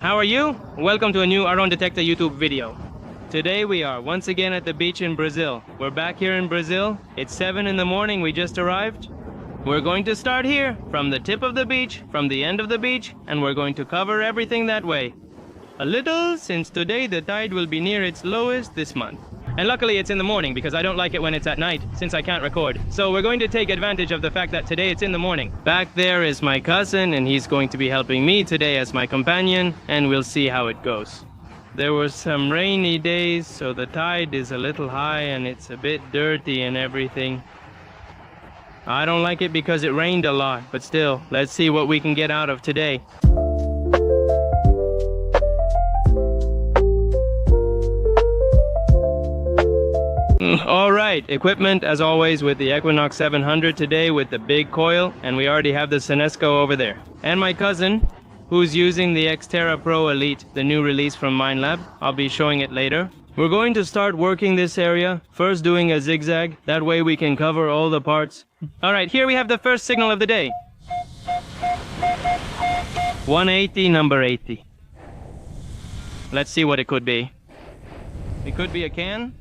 How are you? Welcome to a new Detector YouTube video. Today we are once again at the beach in Brazil. We're back here in Brazil. It's 7 in the morning, we just arrived. We're going to start here, from the tip of the beach, from the end of the beach, and we're going to cover everything that way. A little, since today the tide will be near its lowest this month. And luckily it's in the morning because I don't like it when it's at night, since I can't record. So we're going to take advantage of the fact that today it's in the morning. Back there is my cousin, and he's going to be helping me today as my companion, and we'll see how it goes. There were some rainy days, so the tide is a little high and it's a bit dirty and everything. I don't like it because it rained a lot, but still, let's see what we can get out of today. Alright, equipment as always with the Equinox 700 today with the big coil, and we already have the Senesco over there. And my cousin, who's using the X-Terra Pro Elite, the new release from Minelab. I'll be showing it later. We're going to start working this area, first doing a zigzag, that way we can cover all the parts. Alright, here we have the first signal of the day. 180, number 80. Let's see what it could be. It could be a can.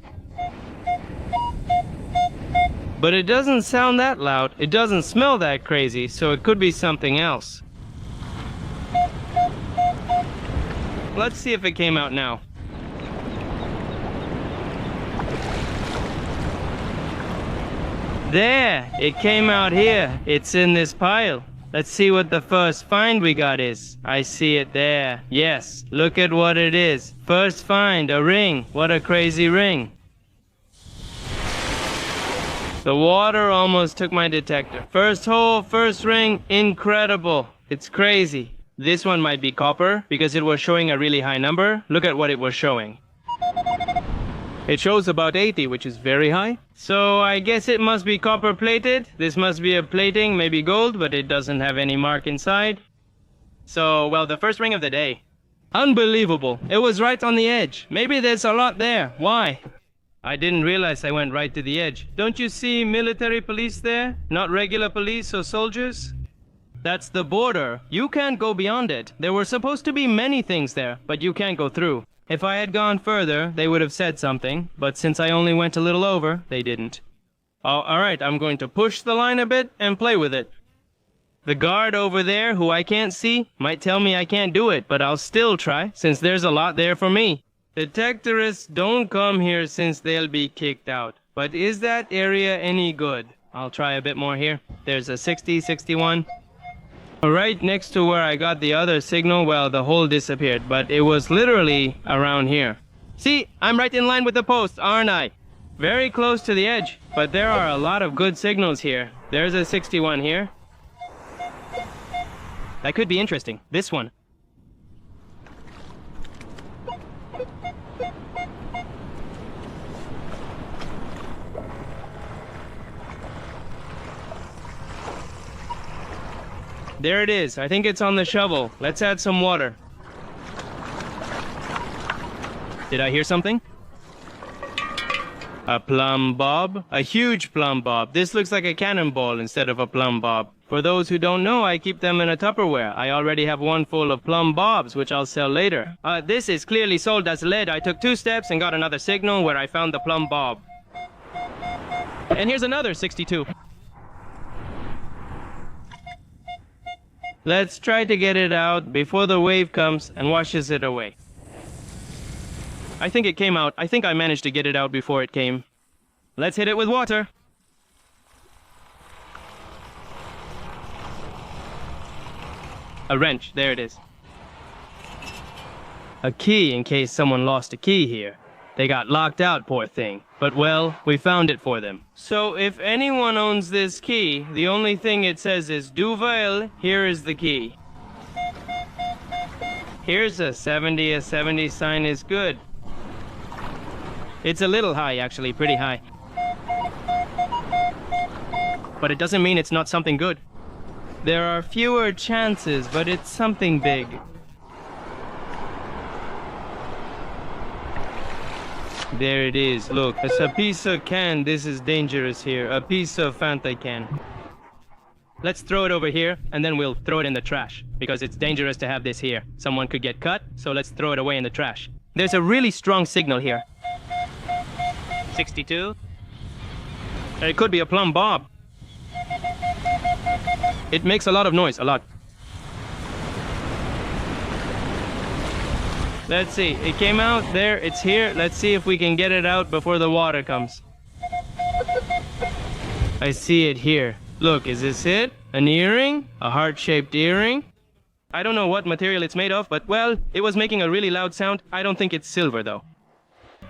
But it doesn't sound that loud, it doesn't smell that crazy, so it could be something else. Let's see if it came out now. There! It came out here. It's in this pile. Let's see what the first find we got is. I see it there. Yes, look at what it is. First find, a ring. What a crazy ring. The water almost took my detector. First hole, first ring, incredible. It's crazy. This one might be copper because it was showing a really high number. Look at what it was showing. It shows about 80, which is very high. So I guess it must be copper plated. This must be a plating, maybe gold, but it doesn't have any mark inside. So, well, the first ring of the day. Unbelievable. It was right on the edge. Maybe there's a lot there. Why? I didn't realize I went right to the edge. Don't you see military police there? Not regular police or soldiers? That's the border. You can't go beyond it. There were supposed to be many things there, but you can't go through. If I had gone further, they would have said something, but since I only went a little over, they didn't. Oh, alright, I'm going to push the line a bit and play with it. The guard over there, who I can't see, might tell me I can't do it, but I'll still try, since there's a lot there for me. Detectorists don't come here since they'll be kicked out. But is that area any good? I'll try a bit more here. There's a 60, 61. Right next to where I got the other signal, well, the hole disappeared, but it was literally around here. See, I'm right in line with the post, aren't I? Very close to the edge, but there are a lot of good signals here. There's a 61 here. That could be interesting. This one. There it is. I think it's on the shovel. Let's add some water. Did I hear something? A plumb bob? A huge plumb bob. This looks like a cannonball instead of a plumb bob. For those who don't know, I keep them in a Tupperware. I already have one full of plumb bobs, which I'll sell later. This is clearly sold as lead. I took 2 steps and got another signal where I found the plumb bob. And here's another 62. Let's try to get it out before the wave comes and washes it away. I think it came out. I think I managed to get it out before it came. Let's hit it with water. A wrench, there it is. A key in case someone lost a key here. They got locked out, poor thing. But well, we found it for them. So if anyone owns this key, the only thing it says is Duvel, here is the key. Here's a 70 sign is good. It's a little high, actually, pretty high. But it doesn't mean it's not something good. There are fewer chances, but it's something big. There it is, look. It's a piece of can. This is dangerous here. A piece of Fanta can. Let's throw it over here, and then we'll throw it in the trash, because it's dangerous to have this here. Someone could get cut, so let's throw it away in the trash. There's a really strong signal here. 62. It could be a plumb bob. It makes a lot of noise, a lot. Let's see, it came out there, it's here. Let's see if we can get it out before the water comes. I see it here. Look, is this it? An earring? A heart-shaped earring? I don't know what material it's made of, but well, it was making a really loud sound. I don't think it's silver though.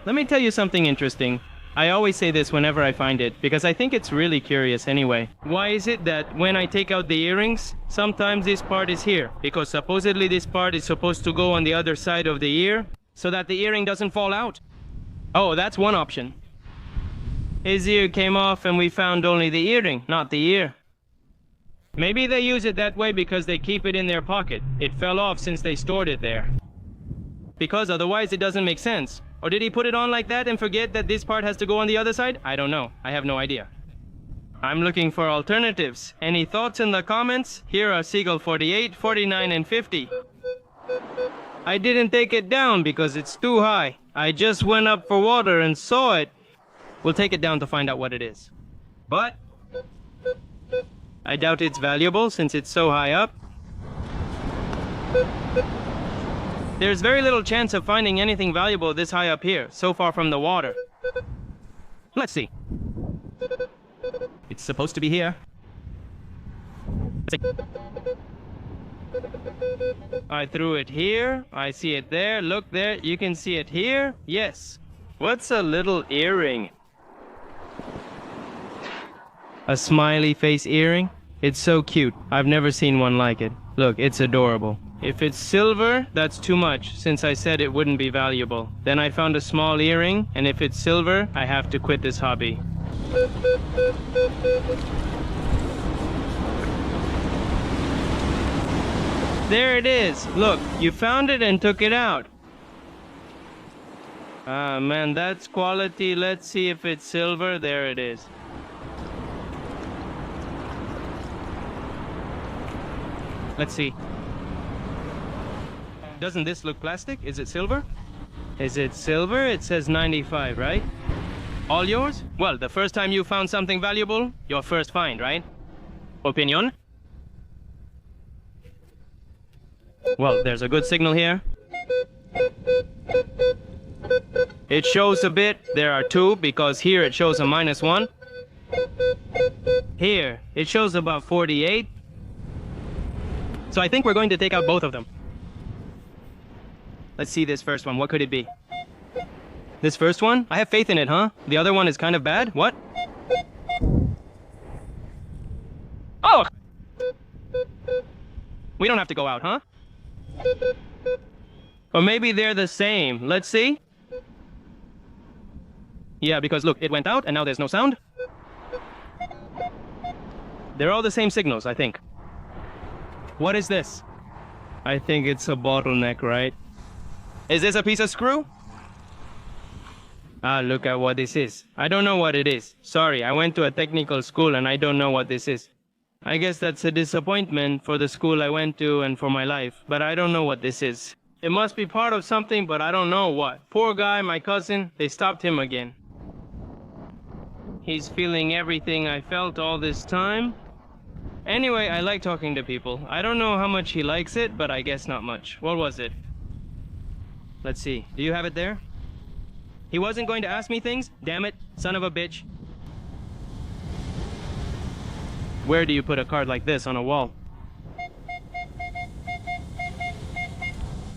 Let me tell you something interesting. I always say this whenever I find it, because I think it's really curious anyway. Why is it that when I take out the earrings, sometimes this part is here? Because supposedly this part is supposed to go on the other side of the ear, so that the earring doesn't fall out. Oh, that's one option. His ear came off and we found only the earring, not the ear. Maybe they use it that way because they keep it in their pocket. It fell off since they stored it there. Because otherwise it doesn't make sense. Or did he put it on like that and forget that this part has to go on the other side? I don't know. I have no idea. I'm looking for alternatives. Any thoughts in the comments? Here are Seagull 48, 49, and 50. I didn't take it down because it's too high. I just went up for water and saw it. We'll take it down to find out what it is. But I doubt it's valuable since it's so high up. There's very little chance of finding anything valuable this high up here, so far from the water. Let's see. It's supposed to be here. Let's see. I threw it here. I see it there. Look there. You can see it here. Yes. What's a little earring? A smiley face earring? It's so cute. I've never seen one like it. Look, it's adorable. If it's silver, that's too much, since I said it wouldn't be valuable. Then I found a small earring, and if it's silver, I have to quit this hobby. There it is. Look, you found it and took it out. Ah, man, that's quality. Let's see if it's silver. There it is. Let's see. Doesn't this look plastic? Is it silver? Is it silver? It says 95, right? All yours? Well, the first time you found something valuable, your first find, right? Opinion? Well, there's a good signal here. It shows a bit. There are two, because here it shows a -1. Here, it shows about 48. So I think we're going to take out both of them. Let's see this first one. What could it be? This first one? I have faith in it, huh? The other one is kind of bad? What? Oh! We don't have to go out, huh? Or maybe they're the same. Let's see. Yeah, because look, it went out and now there's no sound. They're all the same signals, I think. What is this? I think it's a bottleneck, right? Is this a piece of screw? Ah, look at what this is. I don't know what it is. Sorry, I went to a technical school and I don't know what this is. I guess that's a disappointment for the school I went to and for my life, but I don't know what this is. It must be part of something, but I don't know what. Poor guy, my cousin, they stopped him again. He's feeling everything I felt all this time. Anyway, I like talking to people. I don't know how much he likes it, but I guess not much. What was it? Let's see. Do you have it there? He wasn't going to ask me things? Damn it, son of a bitch. Where do you put a card like this on a wall?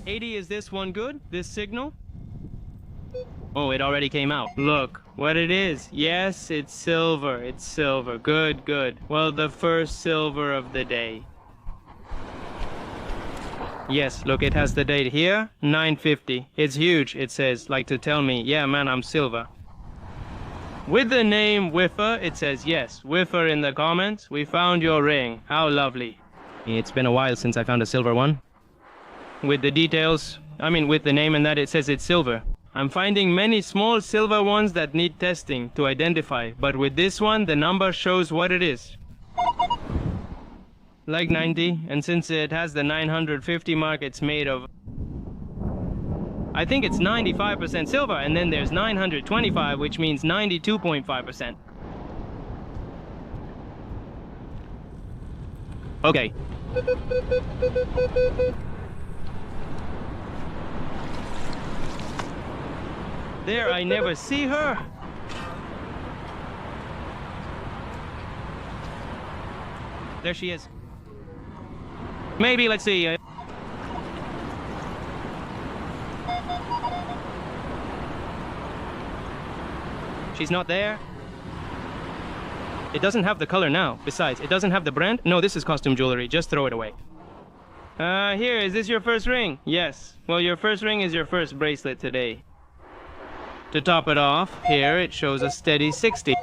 80, is this one good? This signal? Oh, it already came out. Look what it is. Yes, it's silver. It's silver. Good, good. Well, the first silver of the day. Yes, look, it has the date here. 950. It's huge, it says, like to tell me, yeah, man, I'm silver. With the name Whiffer, it says, yes, Whiffer in the comments. We found your ring. How lovely. It's been a while since I found a silver one. With the details, with the name and that, it says it's silver. I'm finding many small silver ones that need testing to identify, but with this one, the number shows what it is. like 90, and since it has the 950 mark, it's made of, I think it's 95% silver, and then there's 925, which means 92.5%. Okay. There, I never see her. There she is. Maybe, let's see. She's not there. It doesn't have the color now. Besides, it doesn't have the brand. No, this is costume jewelry. Just throw it away. Here, is this your first ring? Yes. Well, your first ring is your first bracelet today. To top it off, here it shows a steady 60.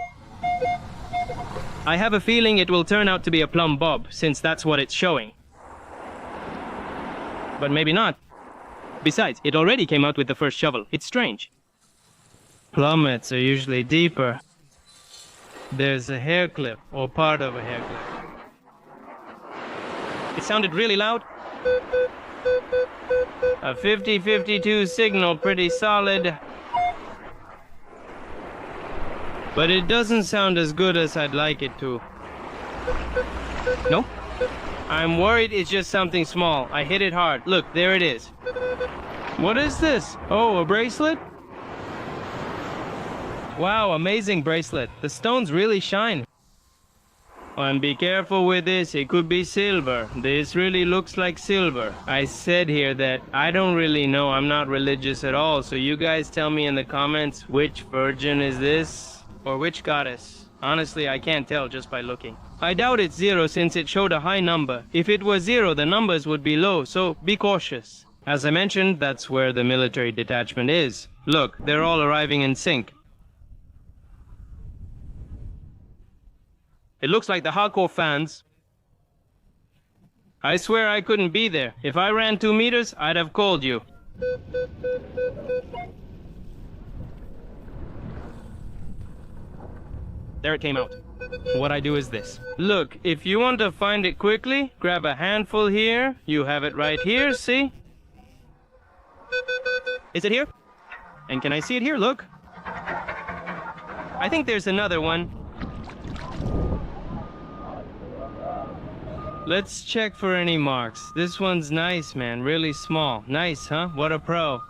I have a feeling it will turn out to be a plumb bob, since that's what it's showing. But maybe not. Besides, it already came out with the first shovel. It's strange. Plummets are usually deeper. There's a hair clip, or part of a hair clip. It sounded really loud. A 50-52 signal, pretty solid. But it doesn't sound as good as I'd like it to. No? I'm worried it's just something small. I hit it hard. Look, there it is. What is this? Oh, a bracelet? Wow, amazing bracelet. The stones really shine. And be careful with this, it could be silver. This really looks like silver. I said here that I don't really know, I'm not religious at all, so you guys tell me in the comments which virgin is this, or which goddess. Honestly, I can't tell just by looking. I doubt it's 0 since it showed a high number. If it was 0, the numbers would be low, so be cautious. As I mentioned, that's where the military detachment is. Look, they're all arriving in sync. It looks like the hardcore fans. I swear I couldn't be there. If I ran 2 meters, I'd have called you. There it came out. What I do is this. Look, if you want to find it quickly, grab a handful here. You have it right here, see? Is it here? And can I see it here? Look. I think there's another one. Let's check for any marks. This one's nice, man. Really small. Nice, huh? What a pro.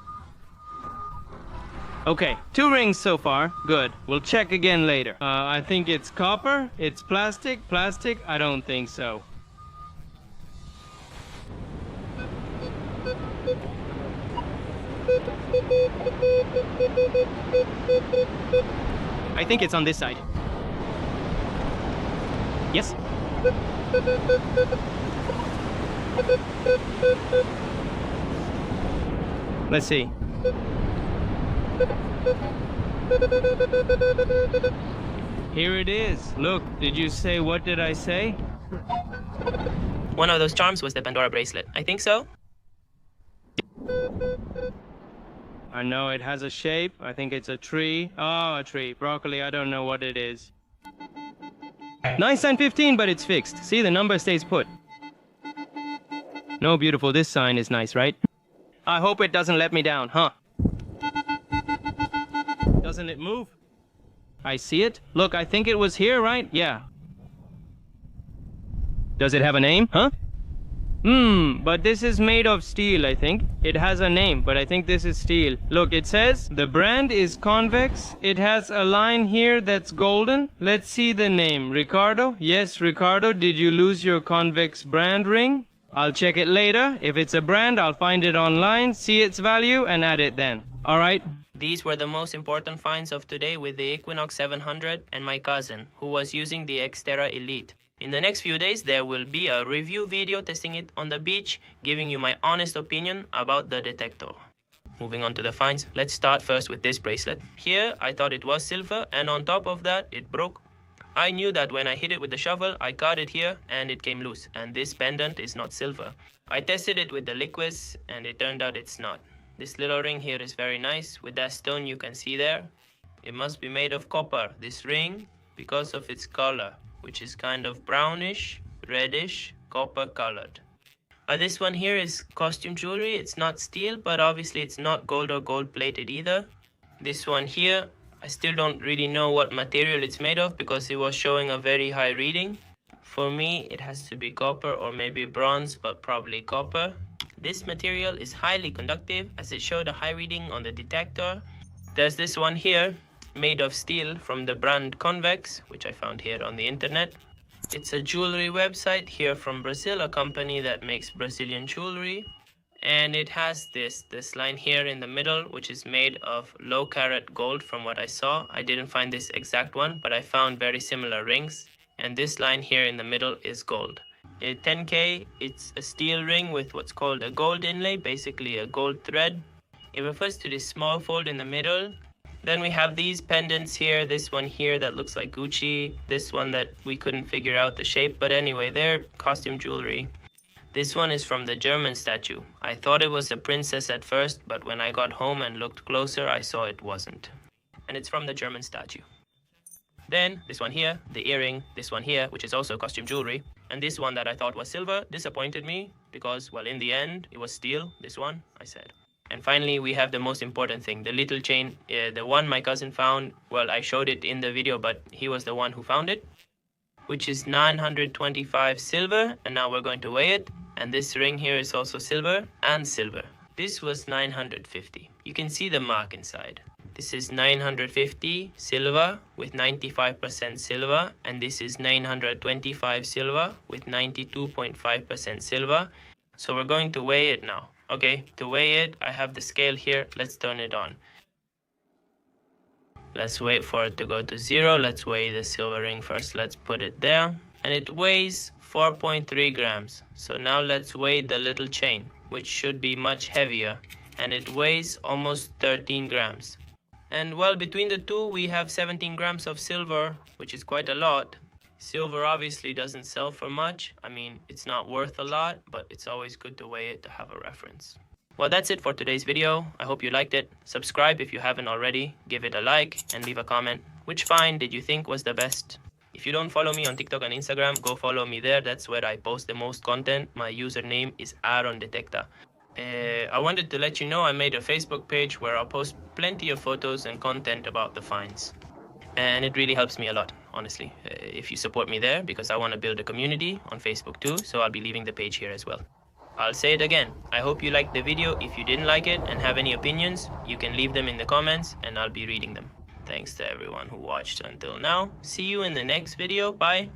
Okay, 2 rings so far. Good. We'll check again later. I think it's copper. It's plastic. Plastic? I don't think so. I think it's on this side. Yes? Let's see. Here it is. Look, did you say, what did I say? One of those charms was the Pandora bracelet. I think so. I know it has a shape. I think it's a tree. Oh, a tree. Broccoli, I don't know what it is. Nice sign 15, but it's fixed. See, the number stays put. No, beautiful. This sign is nice, right? I hope it doesn't let me down, huh? Doesn't it move? I see it. Look, I think it was here, right? Yeah. Does it have a name, huh? But this is made of steel, I think. It has a name, but I think this is steel. Look, it says the brand is convex. It has a line here that's golden. Let's see the name. Ricardo? Yes, Ricardo. Did you lose your convex brand ring? I'll check it later. If it's a brand, I'll find it online, see its value, and add it then. Alright? These were the most important finds of today with the Equinox 700 and my cousin, who was using the X-Terra Elite. In the next few days, there will be a review video testing it on the beach, giving you my honest opinion about the Detector. Moving on to the finds, let's start first with this bracelet. Here, I thought it was silver, and on top of that, it broke. I knew that when I hit it with the shovel, I caught it here, and it came loose, and this pendant is not silver. I tested it with the liquids, and it turned out it's not. This little ring here is very nice, with that stone you can see there. It must be made of copper, this ring, because of its color, which is kind of brownish, reddish, copper colored. This one here is costume jewelry. It's not steel, but obviously it's not gold or gold plated either. This one here, I still don't really know what material it's made of because it was showing a very high reading. For me, it has to be copper or maybe bronze, but probably copper. This material is highly conductive as it showed a high reading on the detector. There's this one here made of steel from the brand Convex, which I found here on the internet. It's a jewelry website here from Brazil, a company that makes Brazilian jewelry. And it has this line here in the middle, which is made of low carat gold from what I saw. I didn't find this exact one, but I found very similar rings. And this line here in the middle is gold. At 10K, it's a steel ring with what's called a gold inlay, basically a gold thread. It refers to this small fold in the middle. Then we have these pendants here, this one here that looks like Gucci, this one that we couldn't figure out the shape, but anyway, they're costume jewelry. This one is from the German statue. I thought it was a princess at first, but when I got home and looked closer, I saw it wasn't. And it's from the German statue. Then, this one here, the earring, this one here, which is also costume jewelry. And this one that I thought was silver disappointed me because, well, in the end, it was steel, this one, I said. And finally, we have the most important thing, the little chain, the one my cousin found. Well, I showed it in the video, but he was the one who found it, which is 925 silver, and now we're going to weigh it. And this ring here is also silver and silver. This was 950. You can see the mark inside. This is 950 silver with 95% silver, and this is 925 silver with 92.5% silver. So we're going to weigh it now. Okay, to weigh it, I have the scale here. Let's turn it on. Let's wait for it to go to 0. Let's weigh the silver ring first. Let's put it there. And it weighs 4.3 grams. So now let's weigh the little chain, which should be much heavier. And it weighs almost 13 grams. And well, between the two, we have 17 grams of silver, which is quite a lot. Silver obviously doesn't sell for much. I mean, it's not worth a lot, but it's always good to weigh it to have a reference. Well, that's it for today's video. I hope you liked it. Subscribe if you haven't already. Give it a like and leave a comment. Which find did you think was the best? If you don't follow me on TikTok and Instagram, go follow me there. That's where I post the most content. My username is Detector. I wanted to let you know I made a Facebook page where I'll post plenty of photos and content about the finds. And it really helps me a lot, honestly, if you support me there, because I want to build a community on Facebook too, so I'll be leaving the page here as well. I'll say it again. I hope you liked the video. If you didn't like it and have any opinions, you can leave them in the comments and I'll be reading them. Thanks to everyone who watched until now. See you in the next video. Bye.